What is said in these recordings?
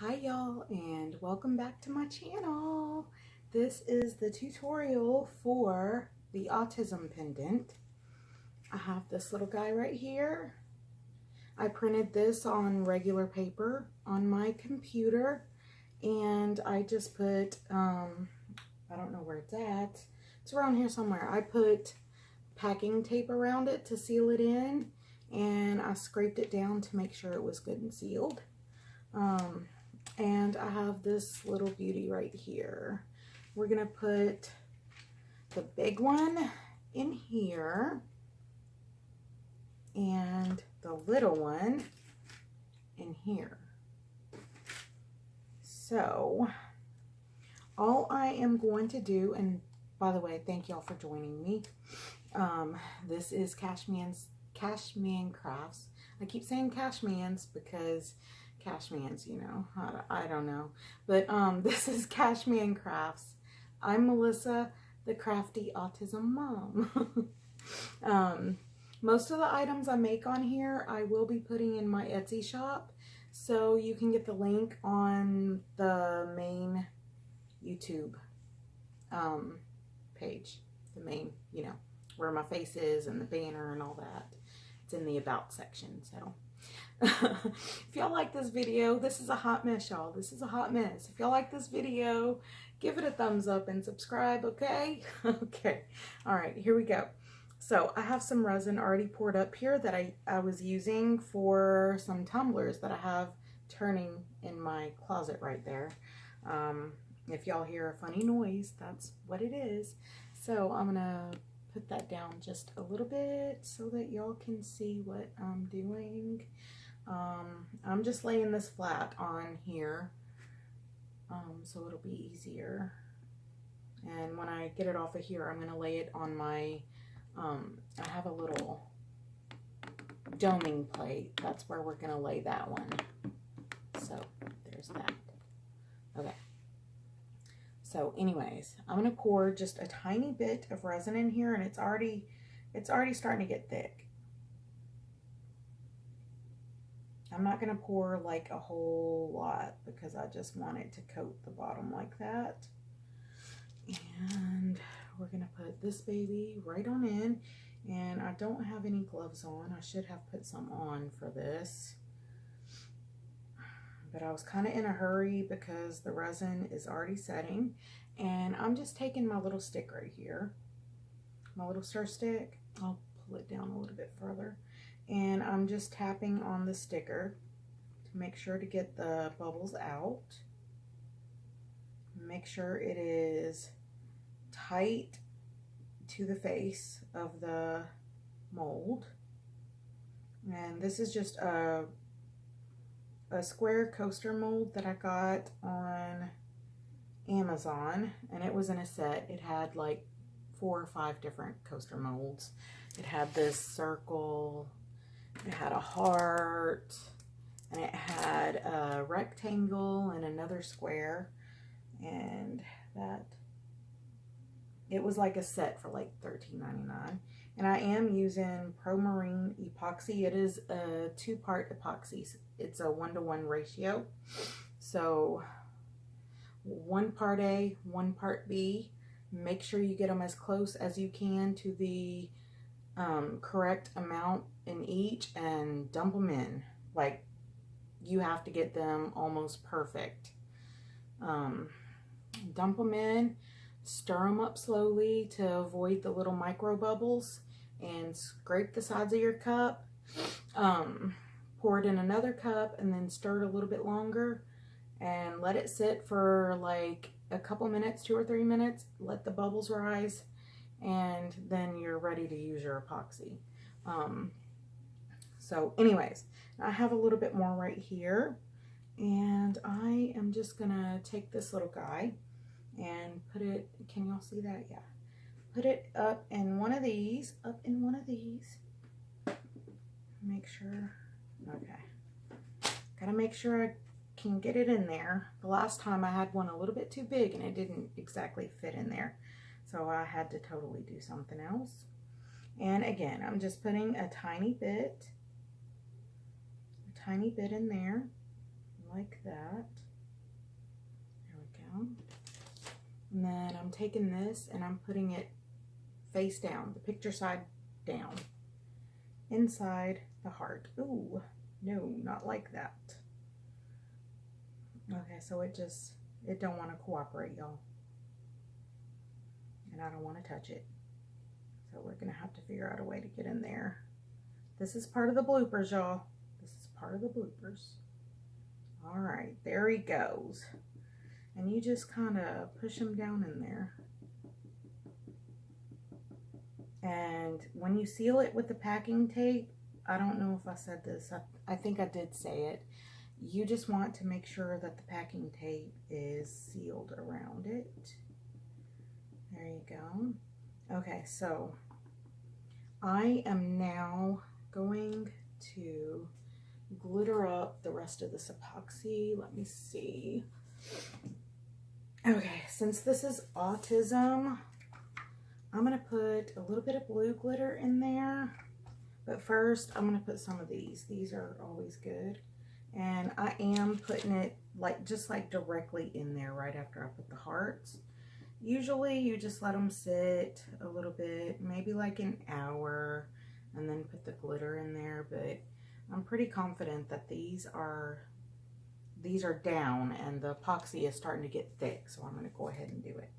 Hi y'all, and welcome back to my channel. This is the tutorial for the autism pendant. I have this little guy right here. I printed this on regular paper on my computer, and I just put I don't know where it's at. It's around here somewhere. I put packing tape around it to seal it in, and I scraped it down to make sure it was good and sealed. And I have this little beauty right here. We're gonna put the big one in here and the little one in here. So all I am going to do, and by the way, thank y'all for joining me. This is Cashman Crafts. I keep saying Cashman's because Cashman's, you know, I don't know. But this is Cashman Crafts. I'm Melissa, the crafty autism mom. Most of the items I make on here, I will be putting in my Etsy shop. So you can get the link on the main YouTube page. The main, you know, where my face is and the banner and all that. It's in the about section, so. If y'all like this video, this is a hot mess, y'all. This is a hot mess. If y'all like this video, give it a thumbs up and subscribe, okay? Okay. All right, here we go. So I have some resin already poured up here that I was using for some tumblers that I have turning in my closet right there. If y'all hear a funny noise, that's what it is. So I'm gonna put that down just a little bit so that y'all can see what I'm doing. I'm just laying this flat on here, so it'll be easier. And when I get it off of here, I'm gonna lay it on my, I have a little doming plate. That's where we're gonna lay that one. So there's that. Okay. So anyways, I'm gonna pour just a tiny bit of resin in here, and it's already starting to get thick. I'm not gonna pour like a whole lot because I just want it to coat the bottom like that. And we're gonna put this baby right on in, and I don't have any gloves on. I should have put some on for this, but I was kind of in a hurry because the resin is already setting. And I'm just taking my little stick right here, my little stir stick. I'll pull it down a little bit further, and I'm just tapping on the sticker to make sure to get the bubbles out. Make sure it is tight to the face of the mold. And this is just a square coaster mold that I got on Amazon, and it was in a set. It had like 4 or 5 different coaster molds. It had this circle, it had a heart, and it had a rectangle and another square, and that it was like a set for like $13.99. And I am using Pro Marine epoxy. It is a 2-part epoxy. It's a 1-to-1 ratio. So 1 part A, 1 part B. Make sure you get them as close as you can to the correct amount in each, and dump them in. Like, you have to get them almost perfect. Dump them in, stir them up slowly to avoid the little micro bubbles, and scrape the sides of your cup. Pour it in another cup and then stir it a little bit longer and let it sit for like a couple minutes, 2 or 3 minutes. Let the bubbles rise, and then you're ready to use your epoxy. So anyways, I have a little bit more right here, and I am just gonna take this little guy and put it, can y'all see that? Yeah. Put it up in one of these, Make sure, okay. Gotta make sure I can get it in there. The last time I had one a little bit too big and it didn't exactly fit in there. So I had to totally do something else. And again, I'm just putting a tiny bit in there, like that. taking this and I'm putting it face down, the picture side down, inside the heart. Ooh, no, not like that. Okay, so it don't want to cooperate, y'all. And I don't want to touch it. So we're going to have to figure out a way to get in there. This is part of the bloopers, y'all. This is part of the bloopers. All right, there he goes. And you just kind of push him down in there. And when you seal it with the packing tape, I don't know if I said this, I think I did say it. You just want to make sure that the packing tape is sealed around it. There you go. Okay, so I am now going to glitter up the rest of this epoxy. Let me see. Okay, since this is autism, I'm going to put a little bit of blue glitter in there. But first, I'm going to put some of these. These are always good. And I am putting it just like directly in there right after I put the hearts. Usually you just let them sit a little bit, maybe like an hour, and then put the glitter in there. But I'm pretty confident that these are down and the epoxy is starting to get thick. So I'm going to go ahead and do it.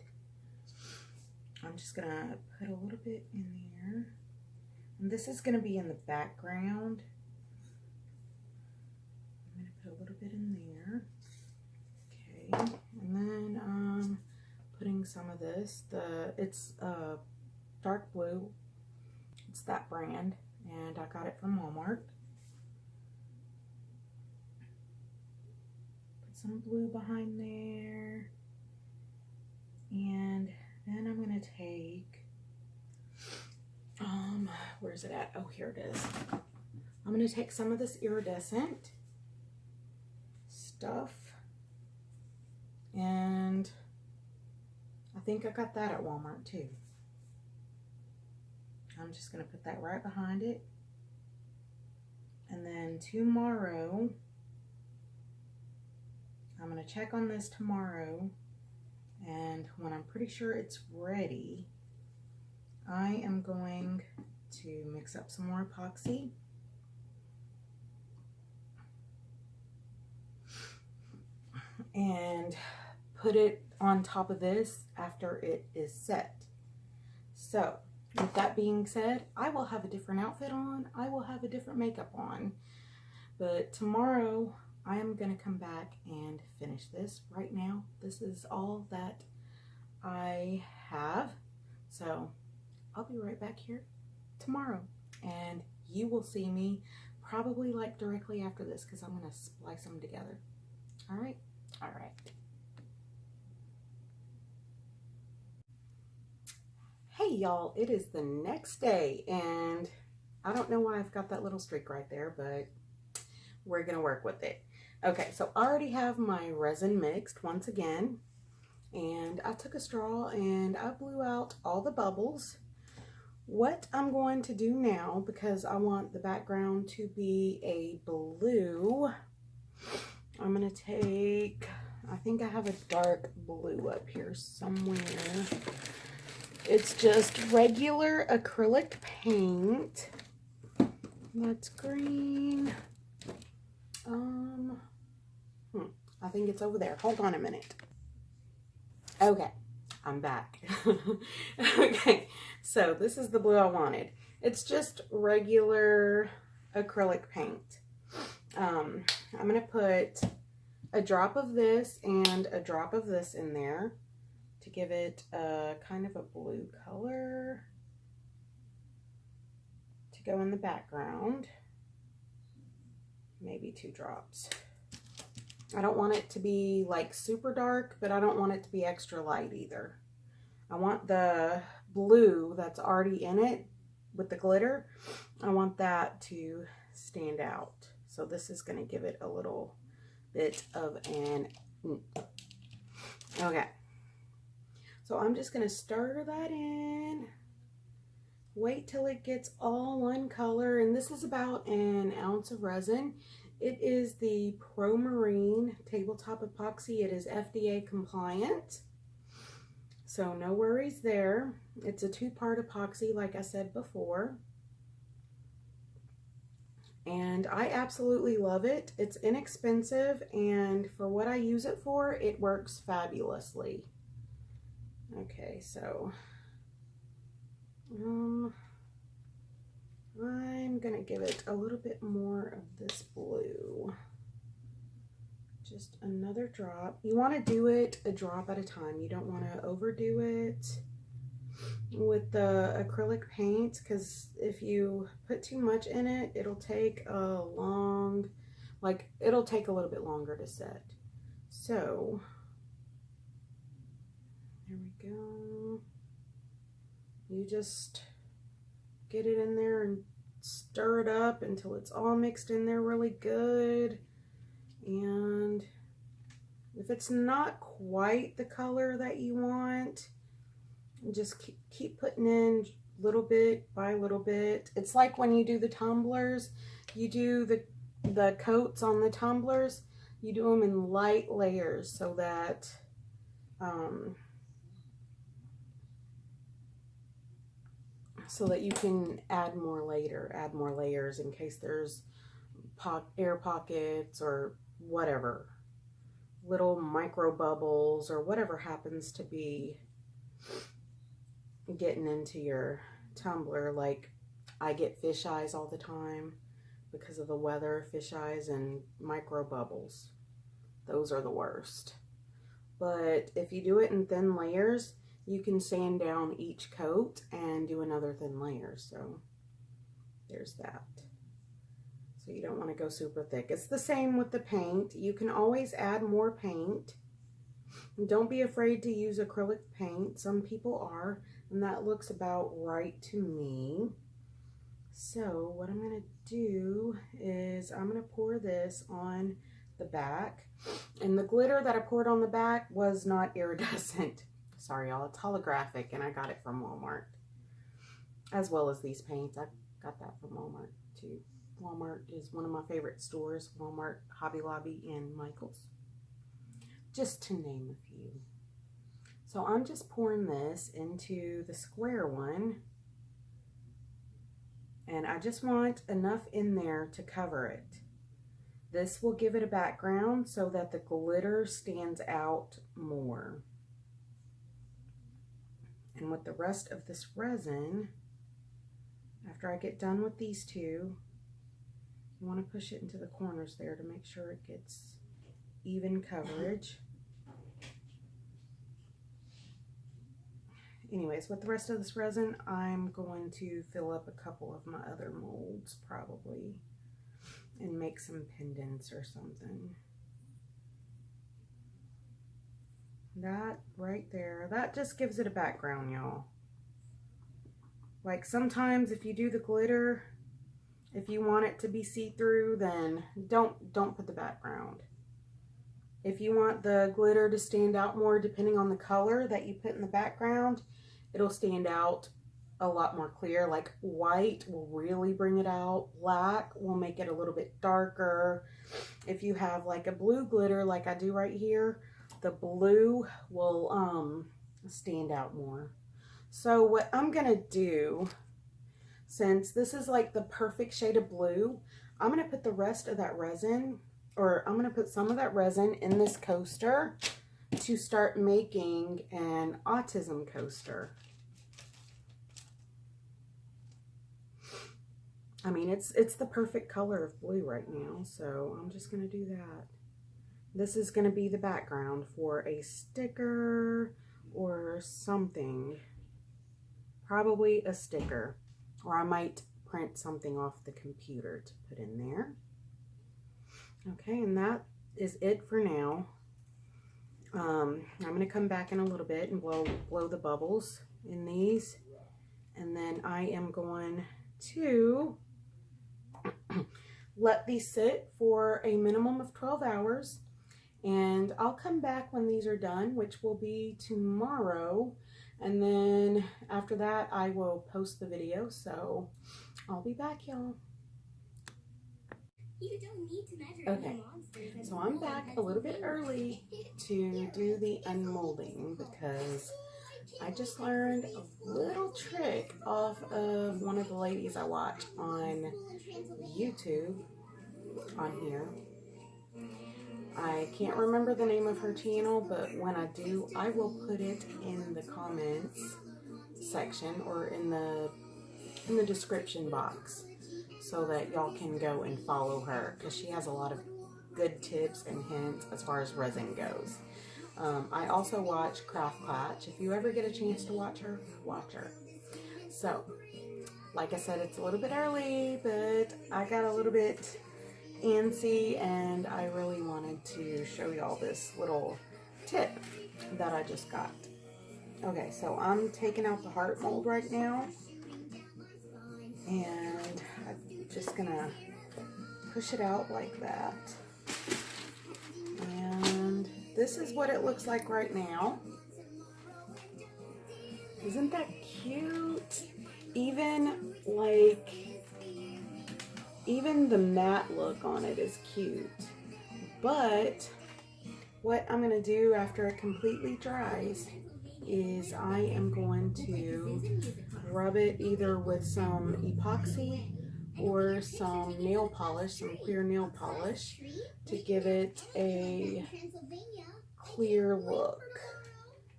I'm just going to put a little bit in there. And this is going to be in the background. I'm going to put a little bit in there. Okay. And then putting some of this. It's dark blue. It's that brand. And I got it from Walmart. Put some blue behind there. And then I'm going to take, where's it at? Oh, here it is. I'm going to take some of this iridescent stuff, and I think I got that at Walmart too. I'm just going to put that right behind it. And then tomorrow, I'm going to check on this tomorrow. And when I'm pretty sure it's ready, I am going to mix up some more epoxy. And put it on top of this after it is set. So, with that being said, I will have a different outfit on. I will have a different makeup on. But tomorrow, I am going to come back and finish this. Right now, this is all that I have. So I'll be right back here tomorrow. And you will see me probably like directly after this because I'm going to splice them together. All right? All right. Hey, y'all. It is the next day. And I don't know why I've got that little streak right there, but we're going to work with it. Okay, so I already have my resin mixed once again, and I took a straw and I blew out all the bubbles. What I'm going to do now, because I want the background to be a blue, I'm going to take, I think I have a dark blue up here somewhere. It's just regular acrylic paint. That's green. I think it's over there. Hold on a minute. Okay, I'm back. Okay, so this is the blue I wanted. It's just regular acrylic paint. I'm going to put a drop of this and a drop of this in there to give it a kind of a blue color to go in the background. Maybe 2 drops. I don't want it to be like super dark, but I don't want it to be extra light either. I want the blue that's already in it with the glitter, I want that to stand out. So this is going to give it a little bit of an, okay. So I'm just going to stir that in. Wait till it gets all one color, and this is about an ounce of resin. It is the Pro Marine tabletop epoxy. It is FDA compliant. So no worries there. It's a 2-part epoxy, like I said before. And I absolutely love it. It's inexpensive, and for what I use it for, it works fabulously. Okay, so I'm gonna give it a little bit more of this blue. Just another drop. You want to do it a drop at a time. You don't want to overdo it with the acrylic paint, because if you put too much in it, it'll take it'll take a little bit longer to set. So there we go. You just get it in there and stir it up until it's all mixed in there really good. And if it's not quite the color that you want, just keep putting in little bit by little bit. It's like when you do the tumblers, you do the coats on the tumblers, you do them in light layers so that you can add more later, add more layers in case there's air pockets or whatever, little micro bubbles or whatever happens to be getting into your tumbler. Like I get fish eyes all the time because of the weather, fish eyes and micro bubbles. Those are the worst. But if you do it in thin layers, you can sand down each coat and do another thin layer. So there's that. So you don't want to go super thick. It's the same with the paint. You can always add more paint. Don't be afraid to use acrylic paint. Some people are, and that looks about right to me. So what I'm going to do is I'm going to pour this on the back. And the glitter that I poured on the back was not iridescent. Sorry, y'all. It's holographic, and I got it from Walmart. As well as these paints. I got that from Walmart, too. Walmart is one of my favorite stores. Walmart, Hobby Lobby, and Michael's. Just to name a few. So I'm just pouring this into the square one. And I just want enough in there to cover it. This will give it a background so that the glitter stands out more. And with the rest of this resin, after I get done with these two, you want to push it into the corners there to make sure it gets even coverage. Anyways, with the rest of this resin, I'm going to fill up a couple of my other molds probably and make some pendants or something. That right there, that just gives it a background, y'all. Like sometimes if you do the glitter, if you want it to be see-through, then don't put the background. If you want the glitter to stand out more, depending on the color that you put in the background, it'll stand out a lot more clear. Like white will really bring it out. Black will make it a little bit darker. If you have like a blue glitter like I do right here, the blue will stand out more. So what I'm gonna do, since this is like the perfect shade of blue, I'm gonna put the rest of that resin, or I'm gonna put some of that resin in this coaster to start making an autism coaster. I mean, it's the perfect color of blue right now, so I'm just gonna do that. This is gonna be the background for a sticker or something. Probably a sticker, or I might print something off the computer to put in there. Okay, and that is it for now. I'm gonna come back in a little bit and blow the bubbles in these, and then I am going to let these sit for a minimum of 12 hours, and I'll come back when these are done, which will be tomorrow, and then after that I will post the video, so I'll be back, y'all. You don't need to measure okay, so I'm back a little bit early to do the unmolding because I just learned a little trick off of one of the ladies I watch on YouTube on here. I can't remember the name of her channel, but when I do, I will put it in the comments section or in the description box so that y'all can go and follow her, because she has a lot of good tips and hints as far as resin goes. I also watch Craft Patch. If you ever get a chance to watch her, watch her. So, like I said, it's a little bit early, but I got a little bit antsy and I really wanted to show y'all this little tip that I just got. Okay, so I'm taking out the heart mold right now, and I'm just gonna push it out like that. And this is what it looks like right now. Isn't that cute? Even the matte look on it is cute. But what I'm gonna do after it completely dries is I am going to rub it either with some epoxy or some nail polish, some clear nail polish, to give it a clear look.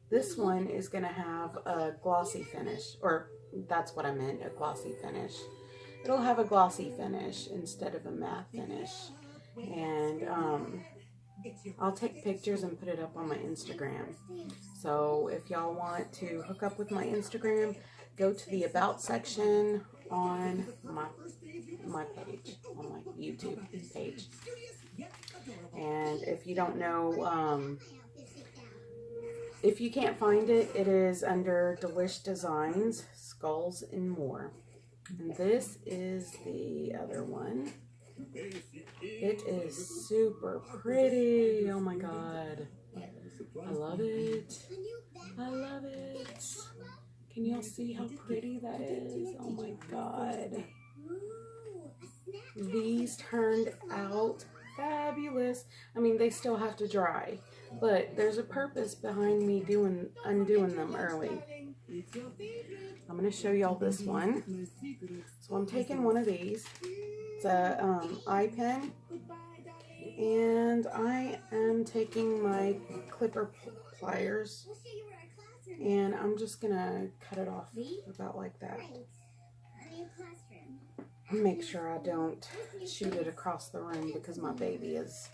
This one is going to have a glossy finish, or that's what I meant, a glossy finish. It'll have a glossy finish instead of a matte finish. And I'll take pictures and put it up on my Instagram. So if y'all want to hook up with my Instagram, go to the About section on my page, on my YouTube page. And if you don't know, if you can't find it, it is under Delish Designs, Skulls and More. And this is the other one. It is super pretty. Oh my god. I love it. I love it. Can y'all see how pretty that is? Oh my god. These turned out fabulous. I mean, they still have to dry, but there's a purpose behind me undoing them early. I'm going to show y'all this one. So I'm taking one of these. It's a eye pen, and I am taking my clipper pliers, and I'm just going to cut it off about like that. Make sure I don't shoot it across the room because my baby is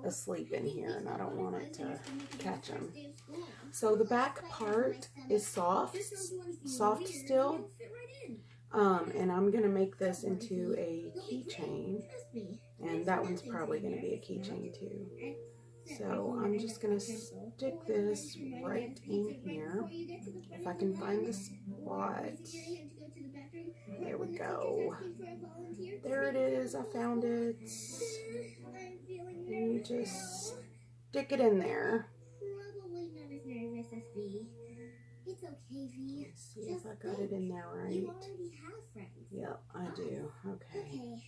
asleep in here and I don't want it to catch him. So the back part is soft still, and I'm going to make this into a keychain, and that one's probably going to be a keychain too. So I'm just going to stick this right in here, if I can find the spot. There we go. There it is. I found it. And you just stick it in there. Let's see if I got it in there right. Yep, I do. Okay.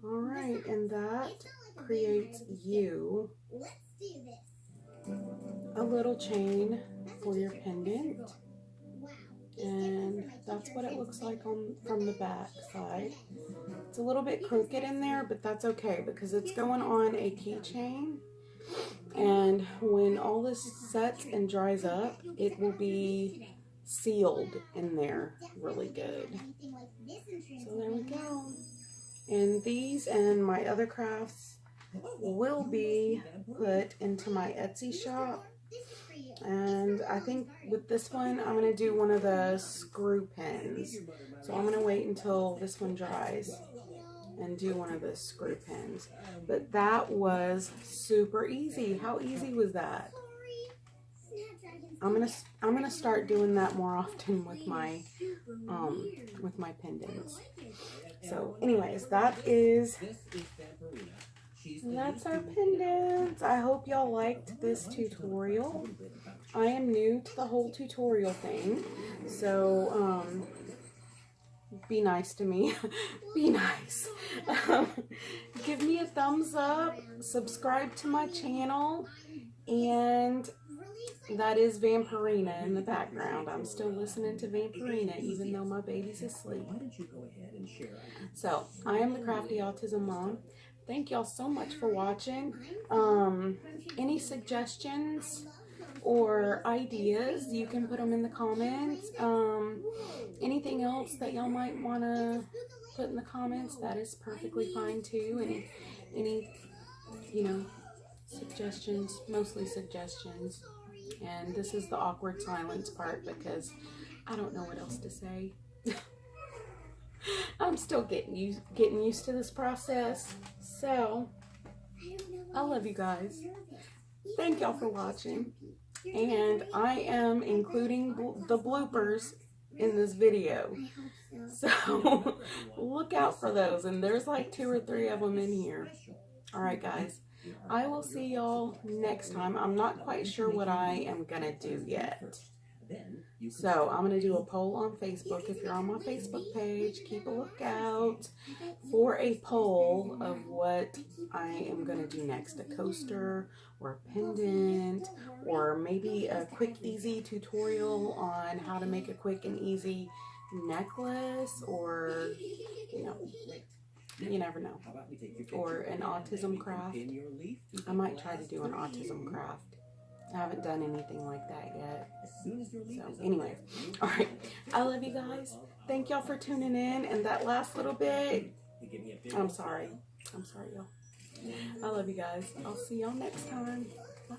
Alright, and that creates you a little chain for your pendant. And that's what it looks like from the back side. It's a little bit crooked in there, but that's okay because it's going on a keychain. And when all this sets and dries up, it will be sealed in there really good. So there we go. And these and my other crafts will be put into my Etsy shop. And I think with this one, I'm going to do one of the screw pins. So I'm going to wait until this one dries and do one of the screw pins. But that was super easy. How easy was that? I'm gonna start doing that more often with my pendants. So anyways, that's our pendants. I hope y'all liked this tutorial. I am new to the whole tutorial thing, so be nice to me. Be nice. Give me a thumbs up, subscribe to my channel, and That is Vampirina in the background. I'm still listening to Vampirina even though my baby's asleep. So, I am the Crafty Autism Mom. Thank y'all so much for watching. Any suggestions or ideas, you can put them in the comments. Anything else that y'all might want to put in the comments, that is perfectly fine too. Any you know, suggestions, mostly suggestions. And this is the awkward silence part because I don't know what else to say. I'm still getting used to this process. So, I love you guys. Thank y'all for watching. And I am including the bloopers in this video. So, look out for those. And there's like 2 or 3 of them in here. Alright guys, I will see y'all next time. I'm not quite sure what I am going to do yet. So I'm going to do a poll on Facebook. If you're on my Facebook page, keep a lookout for a poll of what I am going to do next. A coaster or a pendant, or maybe a quick easy tutorial on how to make a quick and easy necklace, or you never know. Or an autism craft. I might try to do an autism craft. I haven't done anything like that yet. So, anyway. Alright. I love you guys. Thank y'all for tuning in. And that last little bit, I'm sorry. I'm sorry, y'all. I love you guys. I'll see y'all next time. Bye.